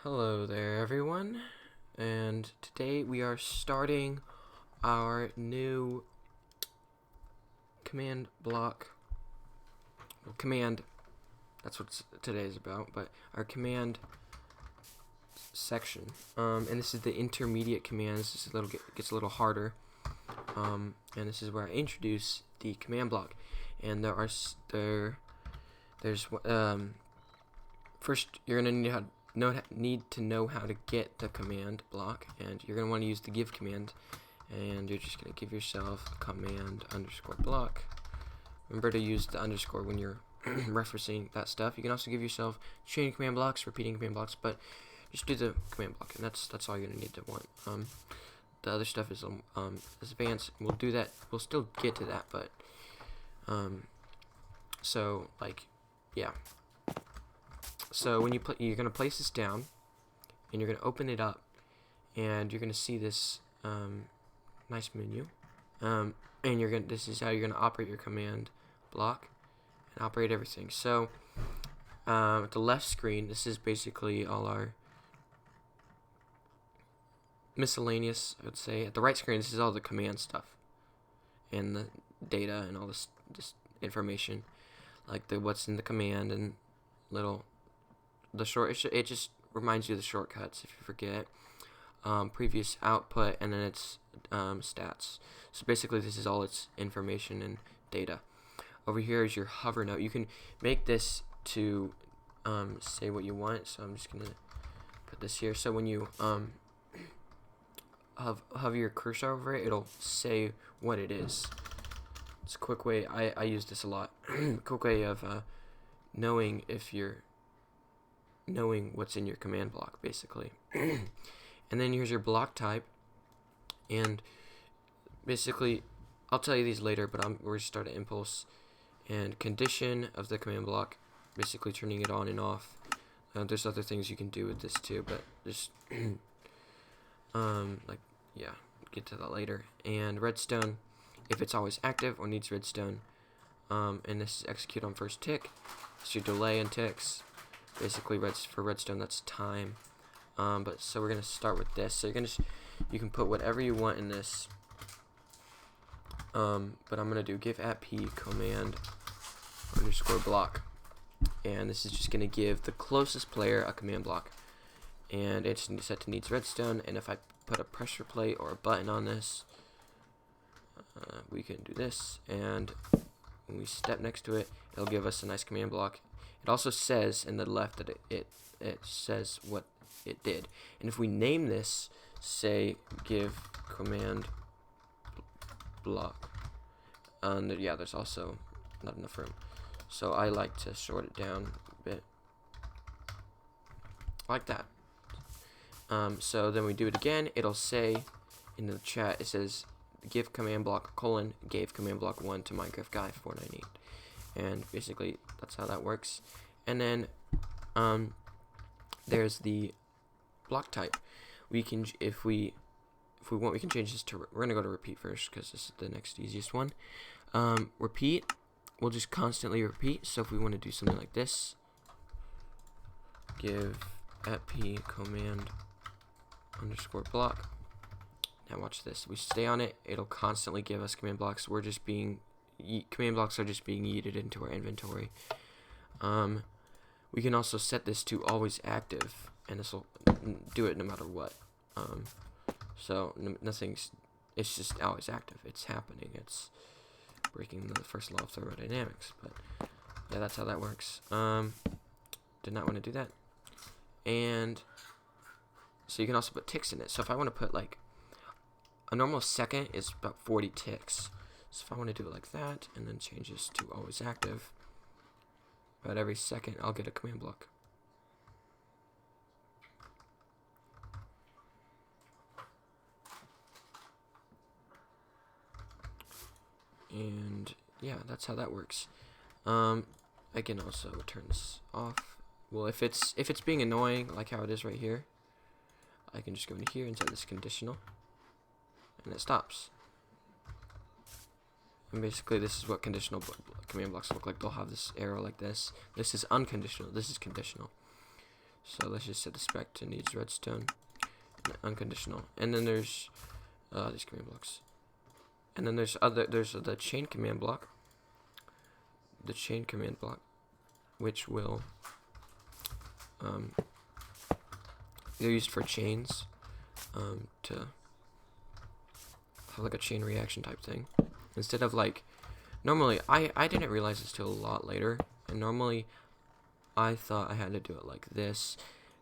Hello there, everyone, and today we are starting our new command block. Well, command, that's what today is about, but our command section. And this is the intermediate commands. This is gets a little harder. And this is where I introduce the command block. And there's first you're gonna need to know how to get the command block, and you're going to want to use the give command, and you're just going to give yourself command underscore block. Remember to use the underscore when you're referencing that stuff. You can also give yourself chain command blocks, repeating command blocks, but just do the command block, and that's all you're going to need to want. The other stuff is advanced. We'll do that. We'll still get to that, but so yeah. So when you're going to place this down, and you're going to open it up, and you're going to see this nice menu, and this is how you're going to operate your command block and operate everything. So at the left screen, this is basically all our miscellaneous, I would say. At the right screen, this is all the command stuff and the data and all this information, like what's in the command and it just reminds you of the shortcuts if you forget. Previous output, and then it's stats. So basically this is all its information and data. Over here is your hover node. You can make this to say what you want, so I'm just gonna put this here. So when you hover your cursor over it, it'll say what it is. It's a quick way. I use this a lot. Quick way of knowing what's in your command block, basically. And then here's your block type, and basically I'll tell you these later, but we're going to start at impulse and condition of the command block, basically turning it on and off. There's other things you can do with this too, but just get to that later. And redstone, if it's always active or needs redstone, and this is execute on first tick. It's your delay and ticks. Basically, for redstone, that's time. But so we're gonna start with this. So you can put whatever you want in this. But I'm gonna do give at p command underscore block, and this is just gonna give the closest player a command block, and it's set to needs redstone. And if I put a pressure plate or a button on this, we can do this, and when we step next to it, it'll give us a nice command block. It also says in the left that it says what it did. And if we name this, say give command block, yeah, there's also not enough room, so I like to short it down a bit like that. So then we do it again. It'll say in the chat, it says give command block : gave command block 1 to Minecraft guy 498. And basically that's how that works. And then there's the block type. We can, if we want, we can change this to, we're gonna go to repeat first because this is the next easiest one. Repeat, we'll just constantly repeat. So if we want to do something like this, give at p command underscore block. Now watch this. We stay on it, it'll constantly give us command blocks. Command blocks are just being yeeted into our inventory. We can also set this to always active, and this will do it no matter what. So it's just always active. It's happening. It's breaking the first law of thermodynamics. But yeah, that's how that works. Did not want to do that. And so you can also put ticks in it. So if I want to put a normal second is about 40 ticks. So if I want to do it like that, and then change this to always active, about every second I'll get a command block. And yeah, that's how that works. I can also turn this off. Well, if it's being annoying, like how it is right here, I can just go into here and set this conditional, and it stops. And basically this is what conditional command blocks look like. They'll have this arrow like this. This is unconditional. This is conditional. So let's just set the spec to needs redstone, unconditional. And then there's these command blocks. And then there's the chain command block. The chain command block, which will they're used for chains, to have like a chain reaction type thing. Instead of like, normally I didn't realize this till a lot later, and normally I thought I had to do it like this.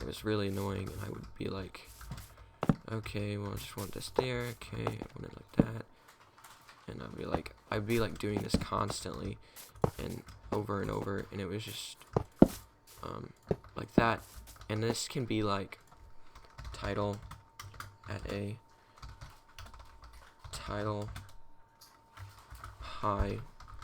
It was really annoying, and I would be like, okay, well I just want this there, okay, I want it like that. And I'd be like doing this constantly and over, and it was just like that. And this can be like title at a title high,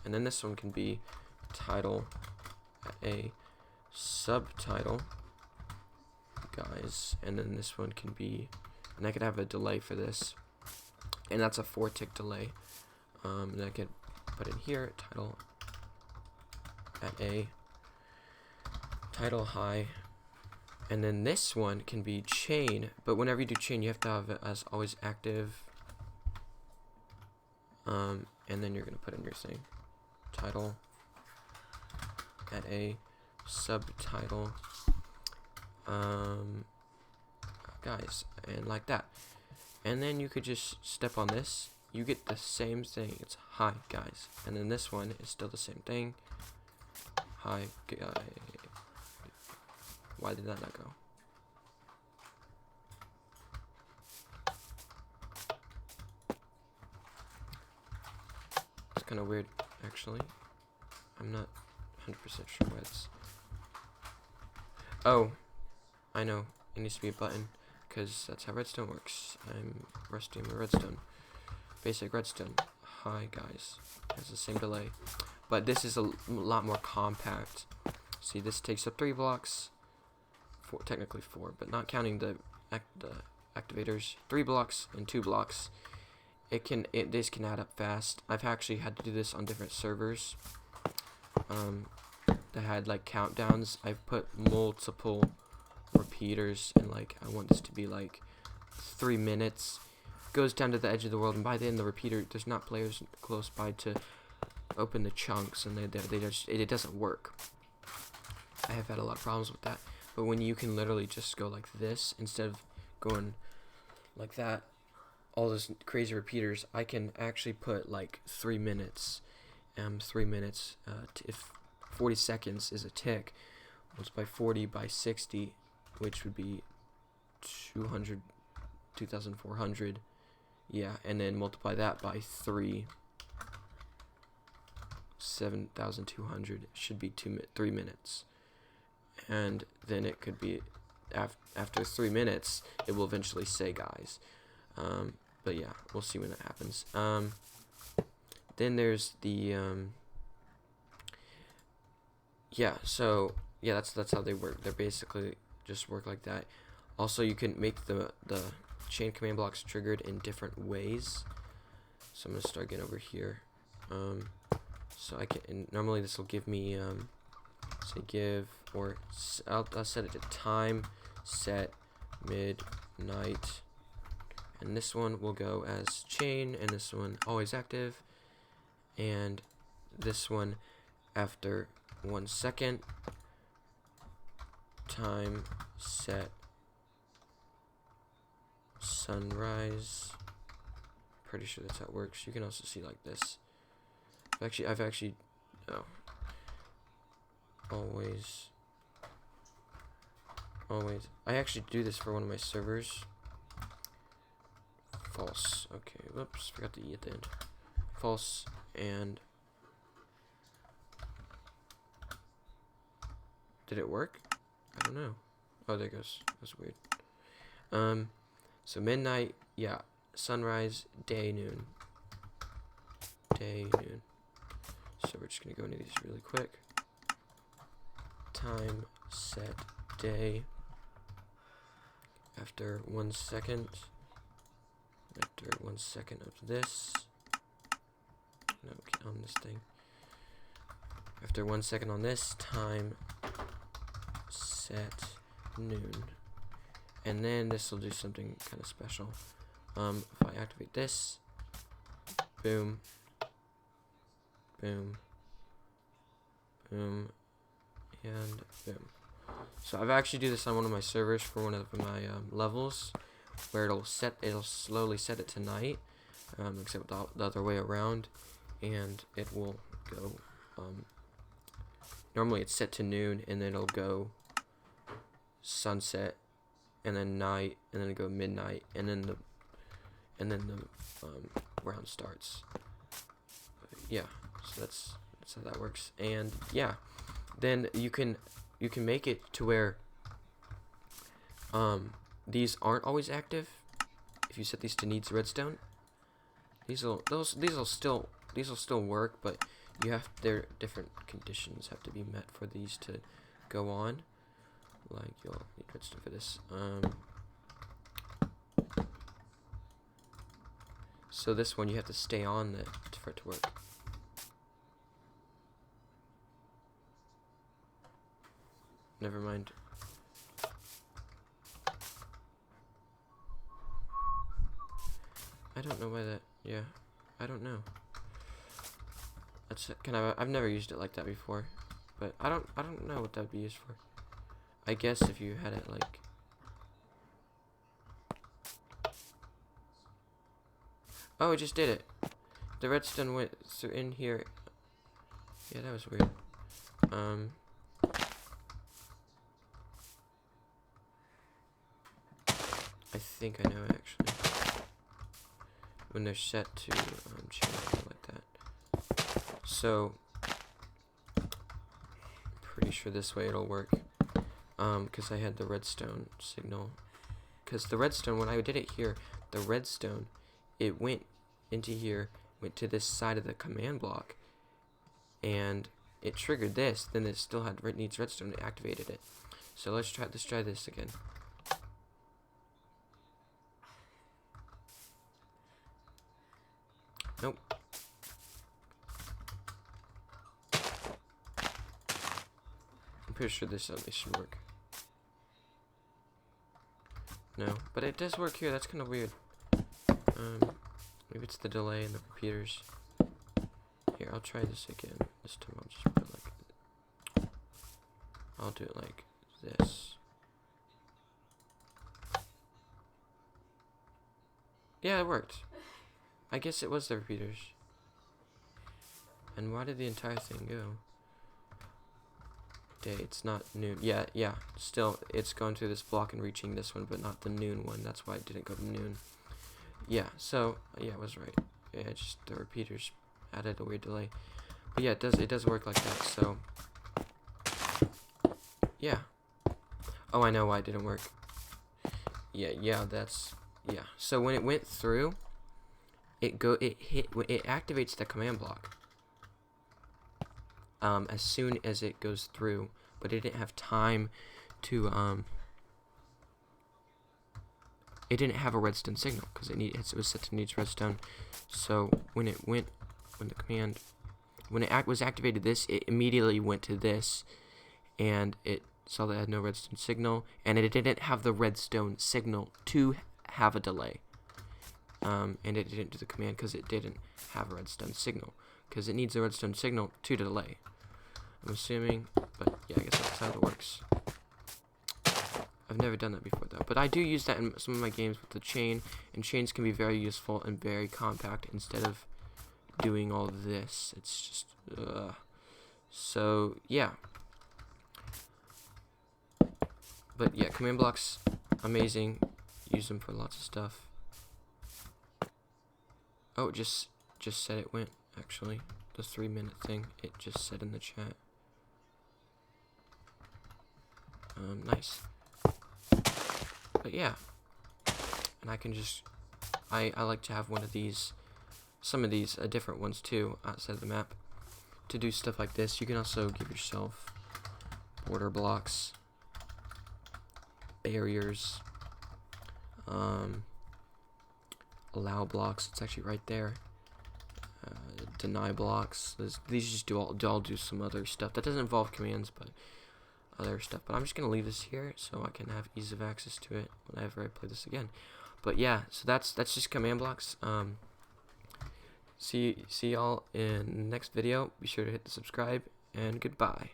and then this one can be title at a subtitle guys, and then this one can be, and I could have a delay for this, and that's a 4-tick delay. And I could put in here title at a title high, and then this one can be chain, but whenever you do chain you have to have it as always active, and then you're gonna put in your thing title at a subtitle guys, and like that. And then you could just step on this, you get the same thing, it's hi guys. And then this one is still the same thing, hi guy. Why did that not go? It's kind of weird actually. I'm not 100% sure why it's, oh, I know, it needs to be a button, because that's how redstone works. I'm rusty on my redstone. Basic redstone. Hi guys. Has the same delay, but this is a lot more compact. See, this takes up 3 blocks, technically 4, but not counting the activators. 3 blocks and 2 blocks. This can add up fast. I've actually had to do this on different servers that had like countdowns. I've put multiple repeaters, and like I want this to be like 3 minutes. Goes down to the edge of the world, and by then the repeater, there's not players close by to open the chunks, and it doesn't work. I have had a lot of problems with that, but when you can literally just go like this instead of going like that, all those crazy repeaters, I can actually put like 3 minutes, 3 minutes, if 40 seconds is a tick, multiply 40 by 60, which would be 2,400, yeah, and then multiply that by 3, 7,200, should be 3 minutes, and then it could be, after 3 minutes, it will eventually say guys, but yeah, we'll see when that happens. Then there's the, yeah, so, yeah, that's how they work. They're basically just work like that. Also, you can make the chain command blocks triggered in different ways. So I'm gonna start getting over here. So I can, and normally this will give me, say give, or I'll set it to time, set, midnight, and this one will go as chain, and this one always active, and this one after 1 second, time, set, sunrise. Pretty sure that's how it works. You can also see like this. I've actually always I actually do this for one of my servers. False. Okay, whoops, forgot the E at the end. False, and did it work? I don't know. Oh, there it goes. That's weird. So midnight, yeah, sunrise, day, noon. Day, noon. So we're just gonna go into these really quick. Time, set, day. After 1 second. After 1 second of this. No, on this thing. After 1 second on this, time, set, noon. And then this will do something kind of special. If I activate this, boom, boom, boom, and boom. So I've actually do this on one of my servers for one of my levels, where it'll slowly set it to night, except the other way around, and it will go. Normally it's set to noon, and then it'll go sunset, and then night, and then go midnight, and then the round starts. Yeah, so that's how that works. And yeah, then you can make it to where these aren't always active. If you set these to needs redstone, these will still work, but their different conditions have to be met for these to go on. Like, you'll need redstone for this. So this one you have to stay on for it to work. Never mind. I don't know why that. Yeah, I don't know. That's kind of. I've never used it like that before, but I don't know what that would be used for. I guess if you had it like. Oh, it just did it. The redstone went through in here. Yeah, that was weird. I think I know actually. When they're set to channel like that. So, pretty sure this way it'll work. Because I had the redstone signal. Because the redstone, when I did it here, the redstone, it went into here, went to this side of the command block, and it triggered this. Then it still had needs redstone. It activated it. So let's try this again. Nope. I'm pretty sure this should work. No, but it does work here. That's kind of weird. Maybe it's the delay in the repeaters. Here, I'll try this again. This time I'll just put like. I'll do it like this. Yeah, it worked. I guess it was the repeaters. And why did the entire thing go? Day, it's not noon. Yeah. Still, it's going through this block and reaching this one, but not the noon one. That's why it didn't go to noon. Yeah, so, yeah, I was right. Yeah, just the repeaters added a weird delay. But yeah, it does work like that, so. Yeah. Oh, I know why it didn't work. Yeah, yeah. So when it went through, it activates the command block as soon as it goes through, but it didn't have time to it didn't have a redstone signal because it was set to needs redstone. So when it was activated, it immediately went to this, and it saw that it had no redstone signal, and it didn't have the redstone signal to have a delay. And it didn't do the command because it didn't have a redstone signal, because it needs a redstone signal to delay, I'm assuming. But yeah, I guess that's how it works. I've never done that before though, but I do use that in some of my games with the chain, and chains can be very useful and very compact instead of doing all this. It's just so yeah. But yeah, command blocks, amazing. Use them for lots of stuff. Oh, it just said it went, actually. The 3-minute thing, it just said in the chat. Nice. But yeah. And I can just, I like to have one of these, some of these, different ones too, outside of the map, to do stuff like this. You can also give yourself border blocks, barriers, allow blocks. It's actually right there. Deny blocks. These just all do some other stuff that doesn't involve commands, but other stuff. But I'm just gonna leave this here so I can have ease of access to it whenever I play this again. But yeah, so that's just command blocks. See y'all in the next video. Be sure to hit the subscribe, and goodbye.